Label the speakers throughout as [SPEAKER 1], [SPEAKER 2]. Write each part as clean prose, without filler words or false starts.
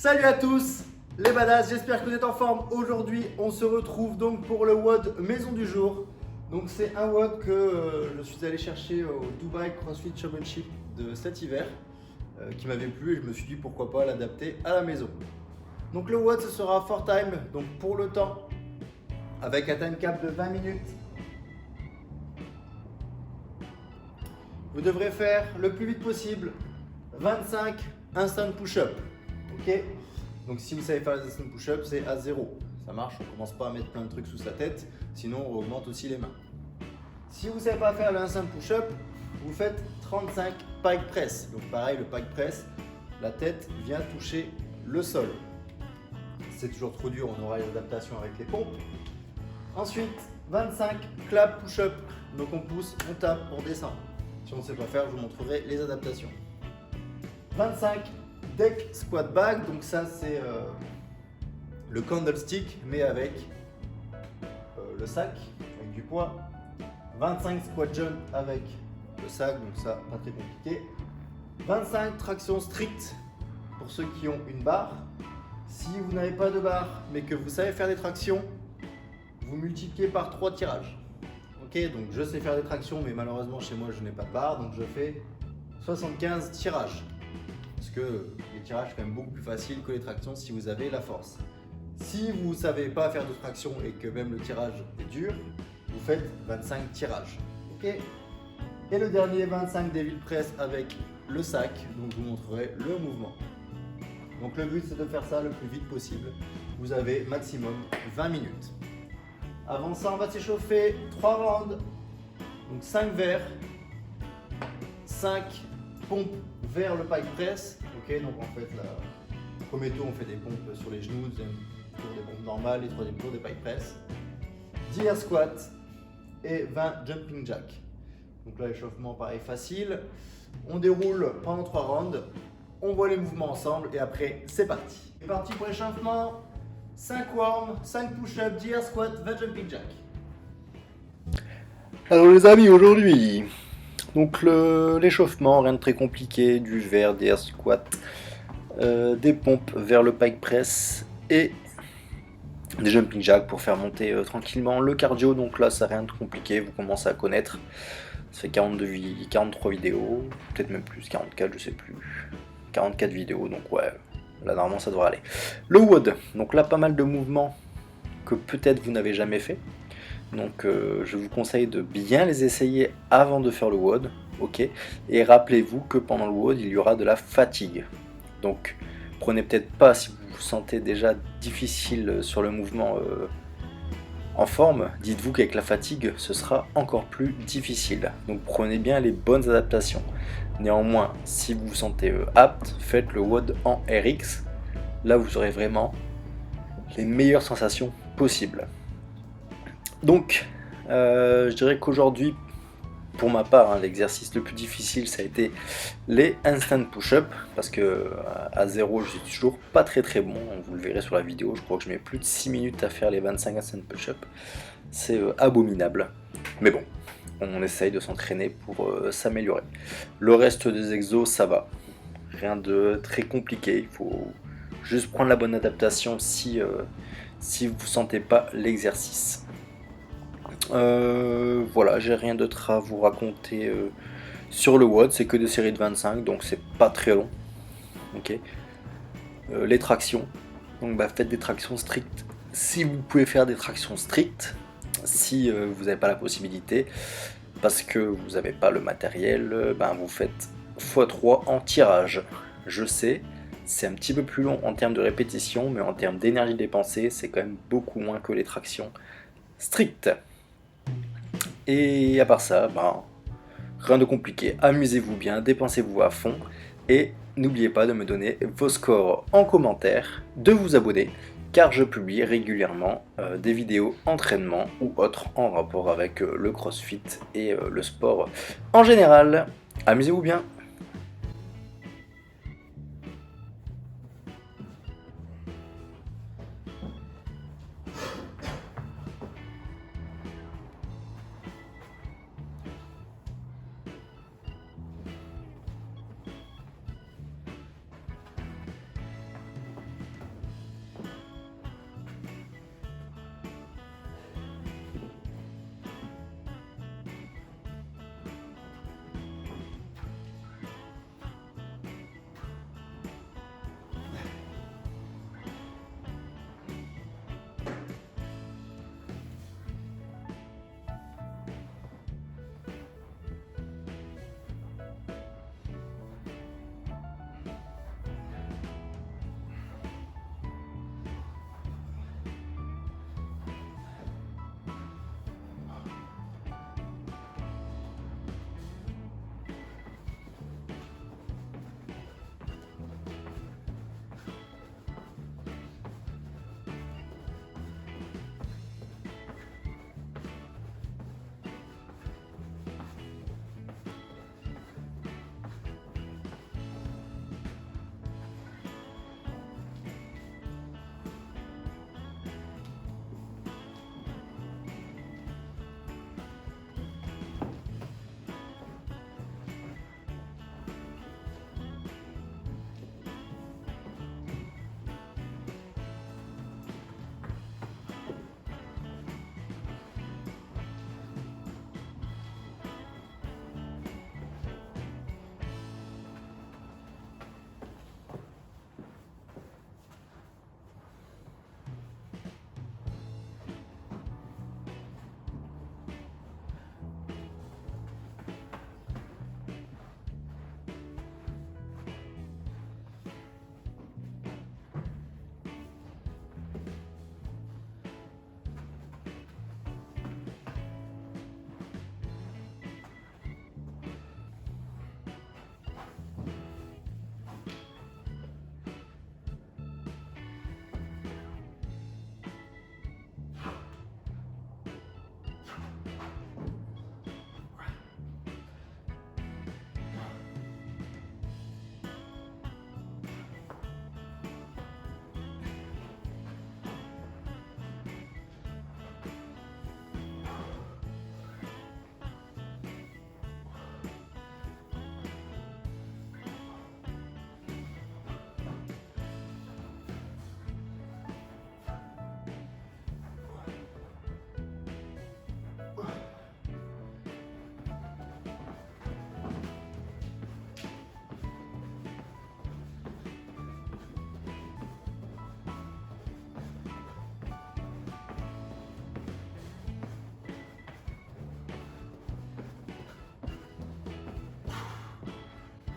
[SPEAKER 1] Salut à tous les badass, j'espère que vous êtes en forme. Aujourd'hui, on se retrouve donc pour le WOD maison du jour. Donc c'est un WOD que je suis allé chercher au Dubai CrossFit Championship de cet hiver, qui m'avait plu et je me suis dit pourquoi pas l'adapter à la maison. Donc le WOD ce sera 4 time, donc pour le temps, avec un time cap de 20 minutes. Vous devrez faire le plus vite possible 25 instant push-up. Ok. Donc si vous savez faire les instant push-up, c'est à 0. Ça marche, on commence pas à mettre plein de trucs sous sa tête, sinon on augmente aussi les mains. Si vous ne savez pas faire le instant push-up, vous faites 35 pike press. Donc pareil, le pike press, la tête vient toucher le sol. C'est toujours trop dur, on aura une adaptation avec les pompes. Ensuite, 25 clap push-up. Donc on pousse, on tape, on descend. Si on ne sait pas faire, je vous montrerai les adaptations. 25 deck squat bag, donc ça c'est le candlestick mais avec le sac, avec du poids. 25 squat jump avec le sac, donc ça pas très compliqué. 25 tractions strictes pour ceux qui ont une barre. Si vous n'avez pas de barre mais que vous savez faire des tractions, vous multipliez par 3 tirages. Ok, donc je sais faire des tractions mais malheureusement chez moi je n'ai pas de barre, donc je fais 75 tirages. Parce que les tirages sont quand même beaucoup plus faciles que les tractions si vous avez la force. Si vous ne savez pas faire de traction et que même le tirage est dur, vous faites 25 tirages. Ok. Et le dernier, 25 devil press avec le sac, donc je vous montrerai le mouvement. Donc le but c'est de faire ça le plus vite possible. Vous avez maximum 20 minutes. Avant ça, on va s'échauffer 3 rounds, donc 5 vers, 5 pompes vers le pike press. Ok, donc en fait, le premier tour, on fait des pompes sur les genoux, deuxième tour des pompes normales et troisième tour des pike press. 10 air squat et 20 jumping jack. Donc là, l'échauffement pareil facile. On déroule pendant 3 rounds, on voit les mouvements ensemble et après, c'est parti. C'est parti pour l'échauffement. 5 warm, 5 push-up, 10 air squat, 20 jumping jack.
[SPEAKER 2] Alors les amis, aujourd'hui, donc l'échauffement, rien de très compliqué, du verre, des air squats, des pompes vers le pike press et des jumping jacks pour faire monter tranquillement le cardio. Donc là, ça rien de compliqué, vous commencez à connaître. Ça fait 43 vidéos, peut-être même plus, 44, je sais plus. 44 vidéos, donc ouais, là normalement ça devrait aller. Le WOD, donc là pas mal de mouvements que peut-être vous n'avez jamais fait. Donc je vous conseille de bien les essayer avant de faire le WOD, ok. Et rappelez-vous que pendant le WOD, il y aura de la fatigue. Donc prenez peut-être pas, si vous vous sentez déjà difficile sur le mouvement en forme, dites-vous qu'avec la fatigue, ce sera encore plus difficile. Donc prenez bien les bonnes adaptations. Néanmoins, si vous vous sentez apte, faites le WOD en RX. Là, vous aurez vraiment les meilleures sensations possibles. Donc, je dirais qu'aujourd'hui, pour ma part, l'exercice le plus difficile, ça a été les instant push-up, parce que à 0, je suis toujours pas très bon. Vous le verrez sur la vidéo, je crois que je mets plus de 6 minutes à faire les 25 instant push-up. C'est abominable. Mais bon, on essaye de s'entraîner pour s'améliorer. Le reste des exos, ça va. Rien de très compliqué, il faut juste prendre la bonne adaptation si vous ne sentez pas l'exercice. Voilà, j'ai rien d'autre à vous raconter sur le WOD, c'est que des séries de 25, donc c'est pas très long. Ok. Les tractions, donc faites des tractions strictes si vous pouvez faire des tractions strictes. Si vous n'avez pas la possibilité, parce que vous n'avez pas le matériel, vous faites x3 en tirage. Je sais, c'est un petit peu plus long en termes de répétition, mais en termes d'énergie dépensée, c'est quand même beaucoup moins que les tractions strictes. Et à part ça, rien de compliqué, amusez-vous bien, dépensez-vous à fond, et n'oubliez pas de me donner vos scores en commentaire, de vous abonner, car je publie régulièrement des vidéos entraînement ou autres en rapport avec le CrossFit et le sport en général. Amusez-vous bien!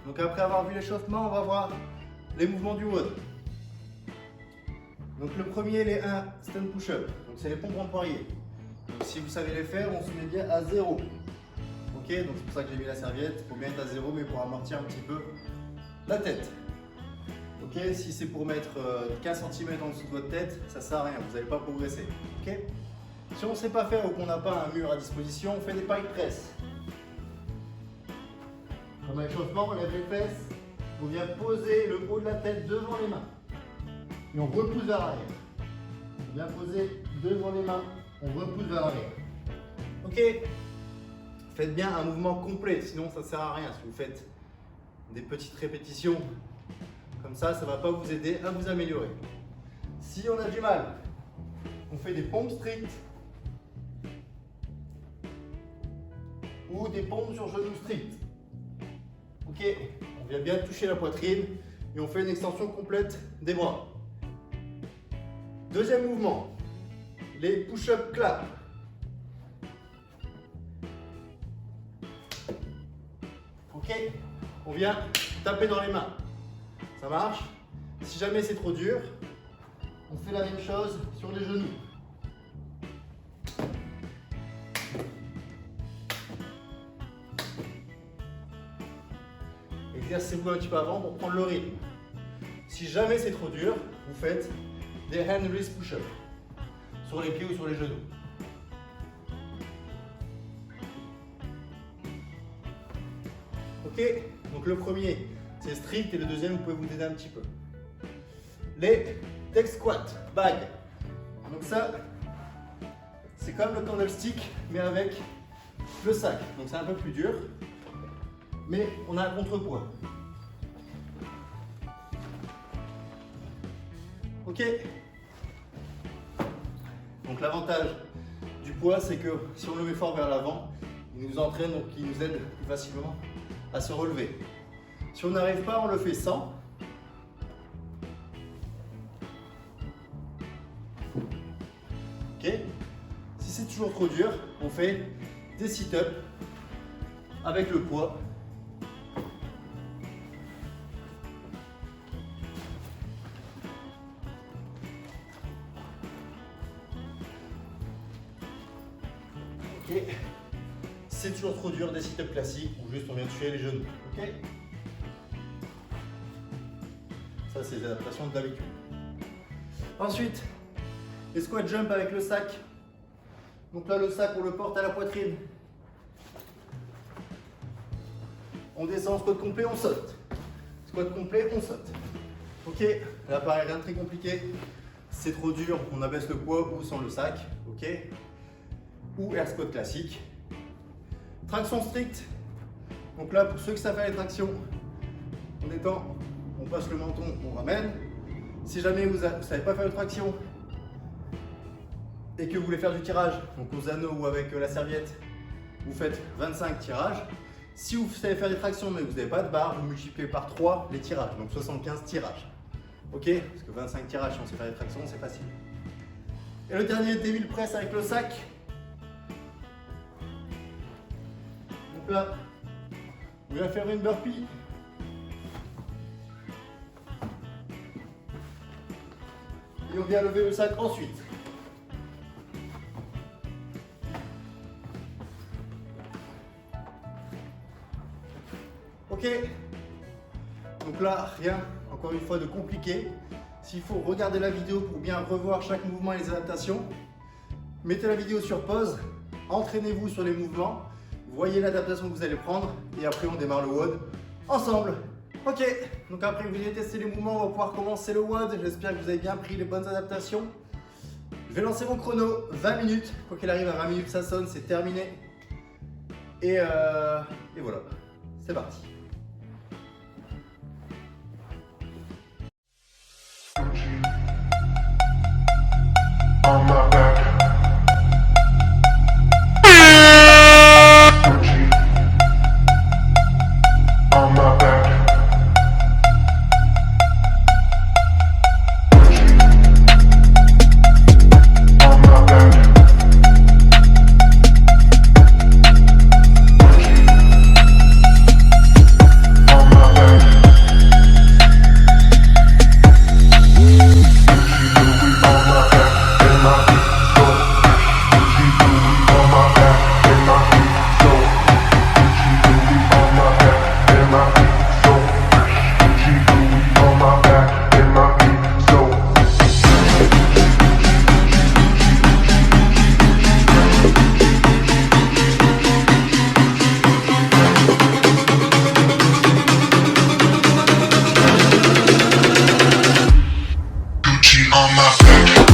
[SPEAKER 1] Donc après avoir vu l'échauffement, on va voir les mouvements du WOD. Donc le premier, les 1 stand push-up. Donc c'est les pompes en poirier. Donc si vous savez les faire, on se met bien à 0. Ok, donc c'est pour ça que j'ai mis la serviette. Il faut bien être à 0, mais pour amortir un petit peu la tête. Ok, si c'est pour mettre 15 cm en dessous de votre tête, ça sert à rien, vous n'allez pas progresser. Ok, si on ne sait pas faire ou qu'on n'a pas un mur à disposition, on fait des pike press. Comme échauffement, on lève les fesses, on vient poser le haut de la tête devant les mains. Et on repousse vers l'arrière. On vient poser devant les mains, on repousse vers l'arrière. Ok, faites bien un mouvement complet, sinon ça ne sert à rien. Si vous faites des petites répétitions comme ça, ça ne va pas vous aider à vous améliorer. Si on a du mal, on fait des pompes strictes ou des pompes sur genoux stricts. Ok, on vient bien toucher la poitrine et on fait une extension complète des bras. Deuxième mouvement, les push-up clap. Ok, on vient taper dans les mains. Ça marche. Si jamais c'est trop dur, on fait la même chose sur les genoux. Exercez-vous un petit peu avant pour prendre le rythme. Si jamais c'est trop dur, vous faites des hand wrist push-up sur les pieds ou sur les genoux. Ok, donc le premier c'est strict et le deuxième vous pouvez vous aider un petit peu. Les tech squats, bag. Donc ça, c'est comme le candlestick mais avec le sac. Donc c'est un peu plus dur, mais on a un contrepoids. Ok. Donc l'avantage du poids, c'est que si on le met fort vers l'avant, il nous entraîne, donc il nous aide plus facilement à se relever. Si on n'arrive pas, on le fait sans. Ok. Si c'est toujours trop dur, on fait des sit-ups avec le poids. Ok. Si c'est toujours trop dur, des sit-ups classiques ou juste on vient toucher les genoux. Ok. Ça, c'est les adaptations d'habitude. Ensuite, les squat jump avec le sac. Donc là, le sac, on le porte à la poitrine. On descend, squat complet, on saute. Squat complet, on saute. Ok, là pareil, rien de très compliqué. Si c'est trop dur, on abaisse le poids ou sans le sac. Ok. Ou air squat classique. Traction stricte. Donc là, pour ceux qui savent faire les tractions, en étant, on passe le menton, on ramène. Si jamais vous ne savez pas faire de traction et que vous voulez faire du tirage, donc aux anneaux ou avec la serviette, vous faites 25 tirages. Si vous savez faire des tractions mais que vous n'avez pas de barre, vous multipliez par 3 les tirages, donc 75 tirages. Ok, parce que 25 tirages, si on sait faire des tractions, c'est facile. Et le dernier, devil press avec le sac. Donc là, on va faire une burpee. Et on vient lever le sac ensuite. Ok. Donc là, rien, encore une fois, de compliqué. S'il faut regarder la vidéo pour bien revoir chaque mouvement et les adaptations, mettez la vidéo sur pause, entraînez-vous sur les mouvements, voyez l'adaptation que vous allez prendre et après on démarre le WOD ensemble. Ok, donc après que vous ayez testé les mouvements, on va pouvoir commencer le WOD. J'espère que vous avez bien pris les bonnes adaptations. Je vais lancer mon chrono, 20 minutes. Quoi qu'il arrive, à 20 minutes ça sonne, c'est terminé. Et voilà, c'est parti.
[SPEAKER 3] On my back. On my back. On my back. on my back.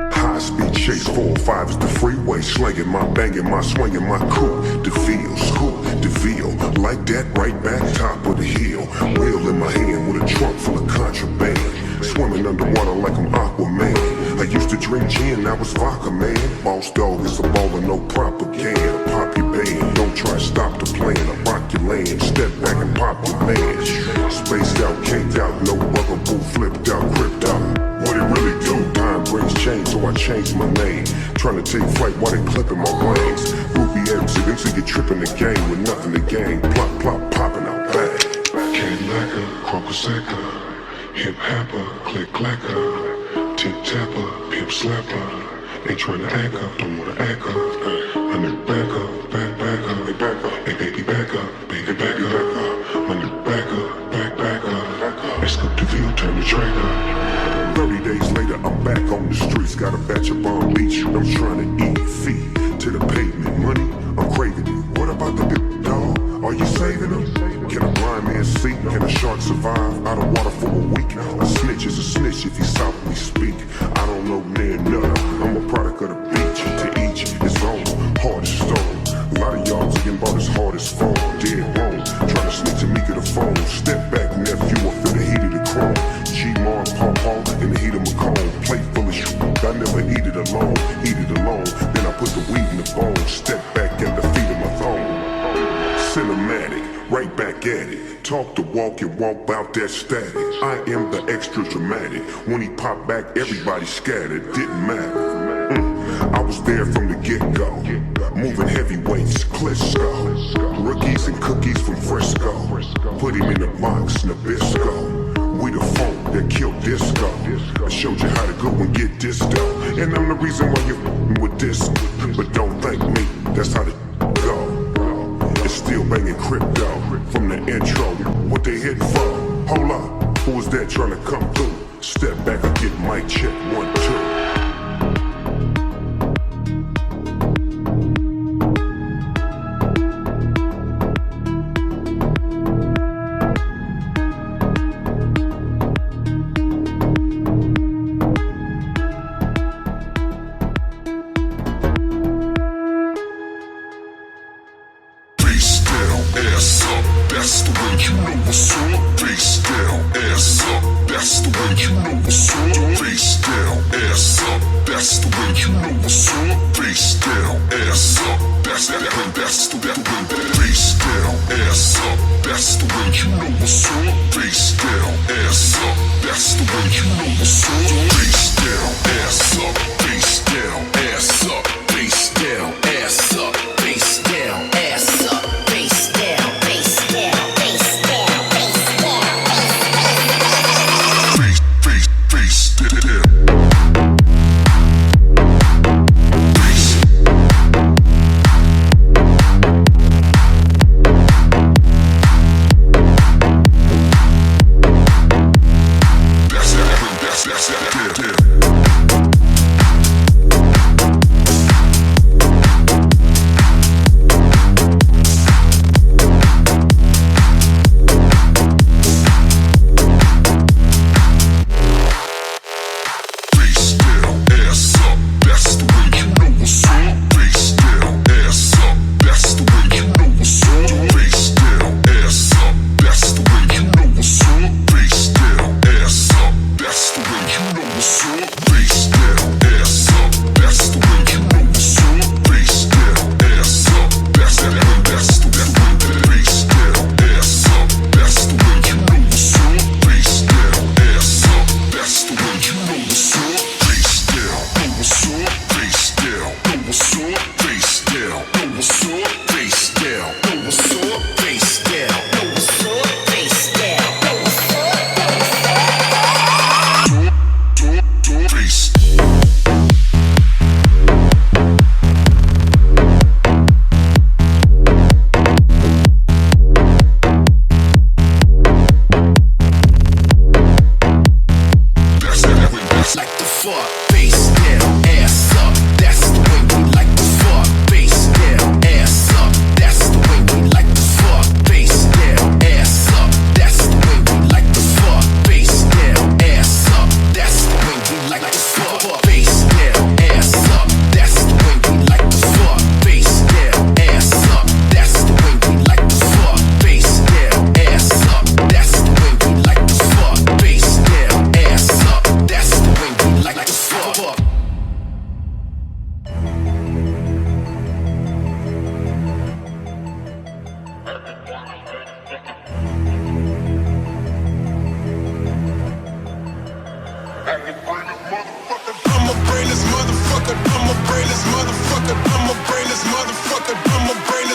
[SPEAKER 4] High-speed chase, 405 is the freeway. Slanging my, banging my, swinging my coupe. The feel, scoop, the feel. Like that, right back, top of the hill. Wheel in my hand with a trunk full of contraband. Swimming underwater like I'm Aquaman. I used to drink gin, I was vodka, man. Boss dog is a baller, no propaganda. Pop your band, don't try to stop the plan. I rock your land, step back and pop your man. Spaced out, caked out, no rubber bull, flipped out, cripped out. What it really do? Time brings change, so I changed my name. Trying to take flight while they clipping my wings. Ruby accidents, so you tripping the game with nothing to gain. Plop, plop, popping out bang.
[SPEAKER 3] Candy lacquer, crocosecca, hip hopper, click clacker, tip tapper, pimp slapper. Ain't trying to act up, don't wanna act up. My nigga back up, back up, hey baby back up, baby back up. My nigga back up. Let's go to field, turn the trigger.
[SPEAKER 4] 30 days later, I'm back on the streets. Got a batch of Palm Beach. I'm trying to eat feet to the pavement. Money, I'm craving it. What about the big dog? Are you saving them? Can a blind man see? Can a shark survive out of water for a week? A snitch is a snitch if he softly speak. I don't know near enough. I'm a product of the beach. To each his own. Hard as stone. A lot of y'all getting bought as hard as phone. Dead wrong. Trying to sneak to me to the phone. Step back, nephew. I feel the heat of the chrome. G-Mar, Paw in the heat of Macomb. Plate full of shit. I never eat it alone. Eat it alone. Then I put the weed in the bone. Step back at the feet of my throne. Cinematic, right back at it. Talk the walk and walk out that static. I am the extra dramatic. When he popped back, everybody scattered. Didn't matter. I was there from the get-go. Moving heavyweights, Klitschko. Rookies and cookies from Frisco. Put him in a box, Nabisco. We the funk that killed disco. I showed you how the good one get disto. And I'm the reason why you're with this. But don't thank me, that's how the go. It's still banging crypto from the intro. What they hitting for? Hold up, who was that trying to come through? Step back, I get mic check, 1, 2. That's the way you know what's up. Face down, ass up. That's the way you know what's up. Face down, ass up. That's the way you know what's up. Face down, ass up. That's the way. Face down, ass up. That's the way you know what's up. Face down, ass up. That's the way you know what's up. Face down, ass up. Face down, ass up. Face down, ass up. Face down, ass up. Face down, face down, face down, face down, face down. Face down. Face.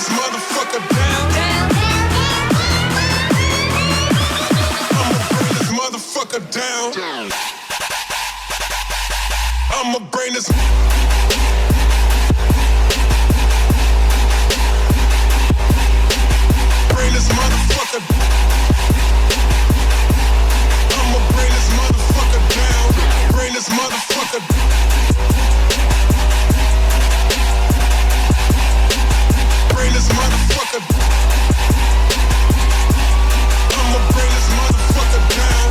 [SPEAKER 3] this motherfucker down. I'ma bring this motherfucker down. I'ma bring this. Bring this motherfucker. I'ma bring this motherfucker down. Bring this motherfucker. Bring this motherfucker. I'ma bring this motherfucker down.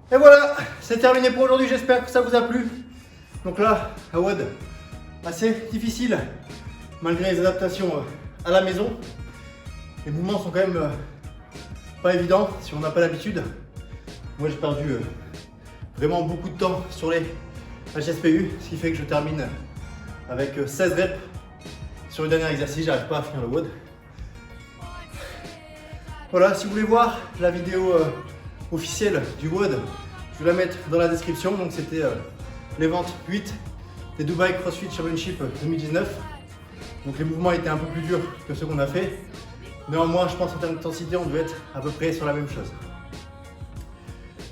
[SPEAKER 1] Et voilà, c'est terminé pour aujourd'hui, j'espère que ça vous a plu. Donc là, un WOD assez difficile, malgré les adaptations à la maison. Les mouvements sont quand même pas évidents si on n'a pas l'habitude. Moi j'ai perdu vraiment beaucoup de temps sur les HSPU, ce qui fait que je termine avec 16 reps sur le dernier exercice, j'arrive pas à finir le WOD. Voilà, si vous voulez voir la vidéo officielle du WOD, je vais la mettre dans la description. Donc c'était l'event 8 des Dubai CrossFit Championship 2019. Donc les mouvements étaient un peu plus durs que ceux qu'on a fait. Néanmoins, je pense en termes d'intensité, on devait être à peu près sur la même chose.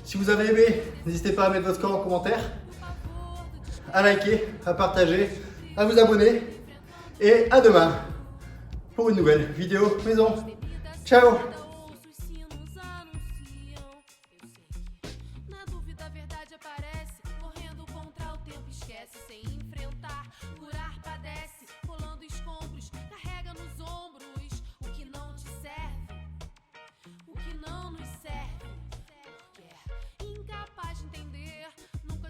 [SPEAKER 1] Si vous avez aimé, n'hésitez pas à mettre votre score en commentaire, à liker, à partager, à vous abonner. Et à demain pour une nouvelle vidéo maison. Ciao!
[SPEAKER 5] Sem enfrentar, curar padece, rolando escombros, carrega nos ombros o que não te serve, o que não nos serve.